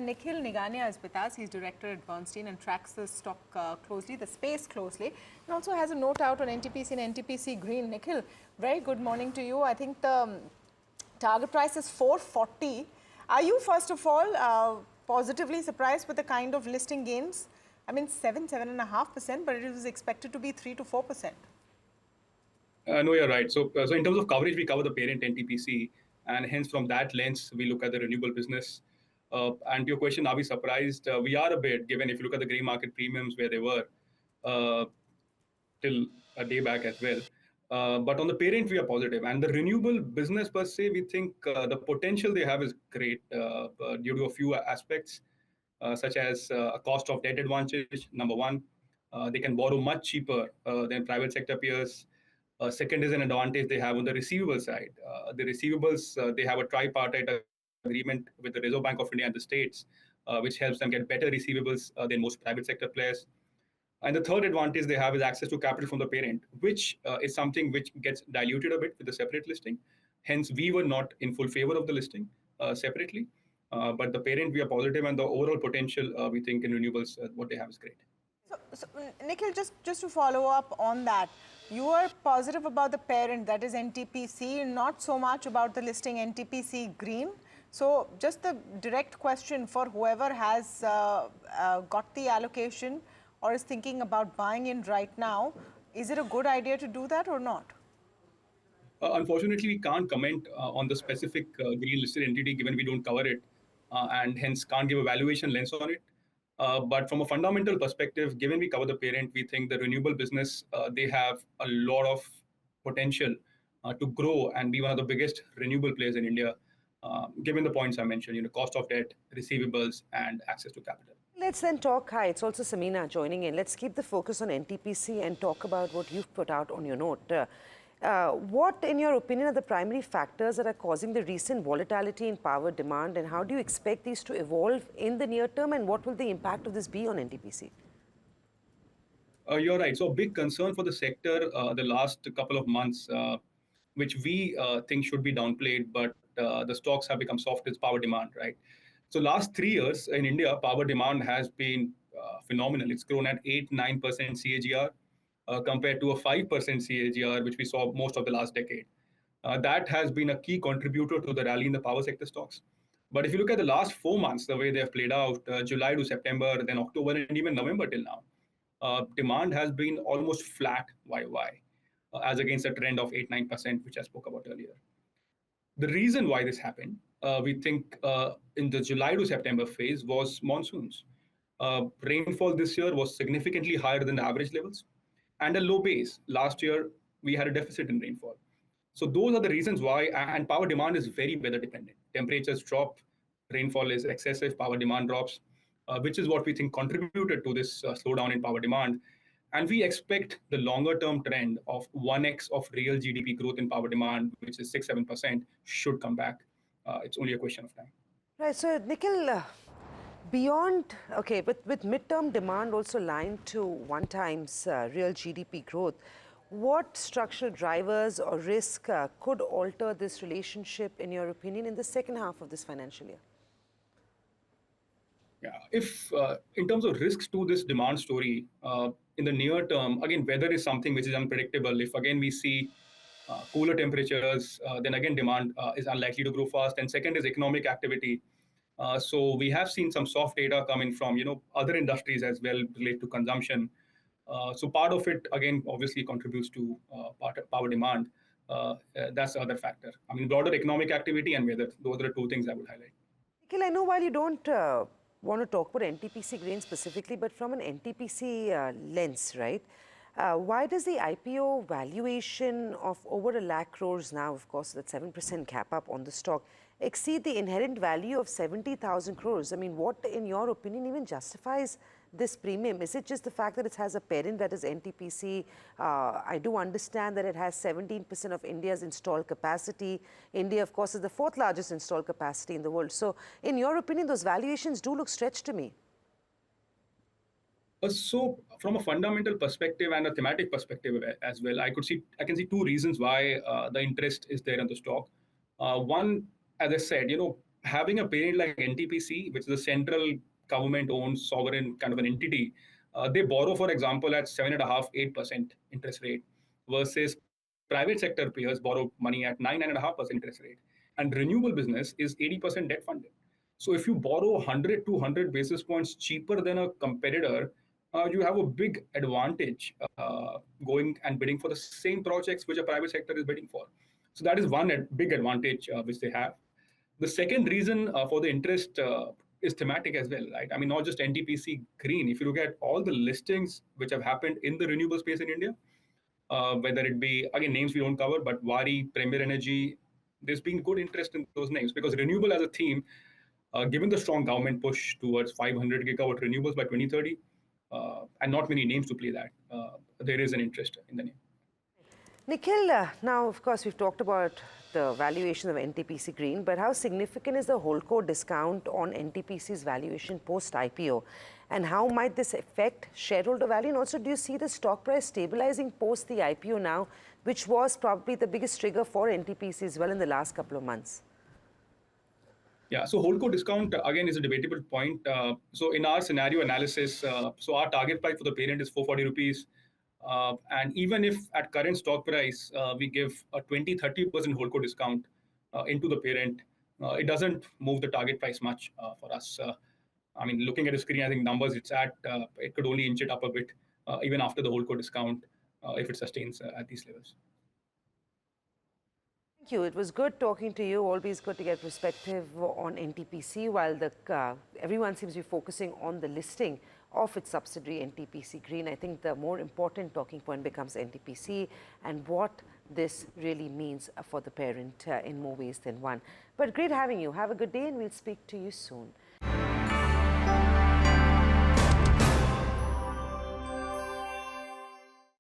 Nikhil Nigania is with us. He's director at Bernstein and tracks the stock closely, the space closely, and also has a note out on NTPC and NTPC Green. Nikhil, very good morning to you. I think the target price is 440. Are you, first of all, positively surprised with the kind of listing gains? I mean, 7.5%, but it was expected to be 3 to 4%. No, you're right. So in terms of coverage, we cover the parent NTPC, and hence from that lens, we look at the renewable business. And to your question, are we surprised? We are a bit, given if you look at the grey market premiums where they were till a day back as well. But on the parent, we are positive. And the renewable business per se, we think the potential they have is great due to a few aspects, such as a cost of debt advantage, number one. They can borrow much cheaper than private sector peers. Second is an advantage they have on the receivable side. The receivables, they have a tripartite agreement with the Reserve Bank of India and the states, which helps them get better receivables than most private sector players. And the third advantage they have is access to capital from the parent, which is something which gets diluted a bit with the separate listing. Hence, we were not in full favor of the listing separately. But the parent, we are positive, and the overall potential, we think in renewables, what they have is great. So Nikhil, just to follow up on that, you are positive about the parent, that is NTPC, not so much about the listing NTPC Green. So just the direct question for whoever has got the allocation or is thinking about buying in right now, is it a good idea to do that or not? Unfortunately, we can't comment on the specific green listed entity given we don't cover it and hence can't give a valuation lens on it. But from a fundamental perspective, given we cover the parent, we think the renewable business, they have a lot of potential to grow and be one of the biggest renewable players in India, given the points I mentioned, cost of debt, receivables, and access to capital. Let's then talk. Hi, it's also Samina joining in. Let's keep the focus on NTPC and talk about what you've put out on your note. What, in your opinion, are the primary factors that are causing the recent volatility in power demand, and how do you expect these to evolve in the near term, and what will the impact of this be on NTPC? You're right. So a big concern for the sector the last couple of months, which we think should be downplayed, but the stocks have become soft, is power demand, right? So last 3 years in India, power demand has been phenomenal. It's grown at 8-9% CAGR. Compared to a 5% CAGR, which we saw most of the last decade. That has been a key contributor to the rally in the power sector stocks. But if you look at the last 4 months, the way they have played out, July to September, then October, and even November till now, demand has been almost flat YY, as against a trend of 8-9%, which I spoke about earlier. The reason why this happened, we think in the July to September phase was monsoons. Rainfall this year was significantly higher than the average levels, and a low base. Last year, we had a deficit in rainfall. So those are the reasons why, and power demand is very weather dependent. Temperatures drop, rainfall is excessive, power demand drops, which is what we think contributed to this slowdown in power demand. And we expect the longer term trend of 1x of real GDP growth in power demand, which is 6-7%, should come back. It's only a question of time. Right, so Nikhil, beyond, okay, with midterm demand also aligned to 1 times real GDP growth, what structural drivers or risk could alter this relationship, in your opinion, in the second half of this financial year? Yeah, if in terms of risks to this demand story, in the near term, again, weather is something which is unpredictable. If again we see cooler temperatures, then again demand is unlikely to grow fast. And second is economic activity. So we have seen some soft data coming from other industries as well related to consumption. So part of it again obviously contributes to power demand. That's the other factor. I mean, broader economic activity and weather. Those are the 2 things I would highlight. Nikhil, I know while you don't want to talk about NTPC Green specifically, but from an NTPC lens, right? Why does the IPO valuation of over 1 lakh crores now, of course, that 7% cap up on the stock, exceed the inherent value of 70,000 crores? I mean, what, in your opinion, even justifies this premium? Is it just the fact that it has a parent that is NTPC? I do understand that it has 17% of India's installed capacity. India, of course, is the 4th largest installed capacity in the world. So, in your opinion, those valuations do look stretched to me. So, from a fundamental perspective and a thematic perspective as well, I can see 2 reasons why the interest is there in the stock. One, as I said, having a parent like NTPC, which is a central government-owned sovereign kind of an entity, they borrow, for example, at 7.5%, 8% interest rate, versus private sector peers borrow money at 9.5% interest rate. And renewable business is 80% debt funded. So if you borrow 100 to 100 basis points cheaper than a competitor, you have a big advantage going and bidding for the same projects which a private sector is bidding for. So that is one big advantage which they have. The second reason for the interest is thematic as well, right? I mean, not just NTPC Green. If you look at all the listings which have happened in the renewable space in India, whether it be, again, names we don't cover, but Wari, Premier Energy, there's been good interest in those names because renewable as a theme, given the strong government push towards 500 gigawatt renewables by 2030, and not many names to play that, there is an interest in the name. Nikhil, now, of course, we've talked about the valuation of NTPC Green, but how significant is the holdco discount on NTPC's valuation post-IPO? And how might this affect shareholder value? And also, do you see the stock price stabilizing post the IPO now, which was probably the biggest trigger for NTPC as well in the last couple of months? Yeah, so holdco discount, again, is a debatable point. So in our scenario analysis, so our target price for the parent is 440 rupees. And even if at current stock price, we give a 20-30% holdco discount into the parent, it doesn't move the target price much for us. I mean, looking at the screen, I think numbers it's at, it could only inch it up a bit, even after the holdco discount, if it sustains at these levels. Thank you. It was good talking to you. Always good to get perspective on NTPC, while everyone seems to be focusing on the listing of its subsidiary NTPC Green. I think the more important talking point becomes NTPC and what this really means for the parent in more ways than one. But great having you. Have a good day, and we'll speak to you soon.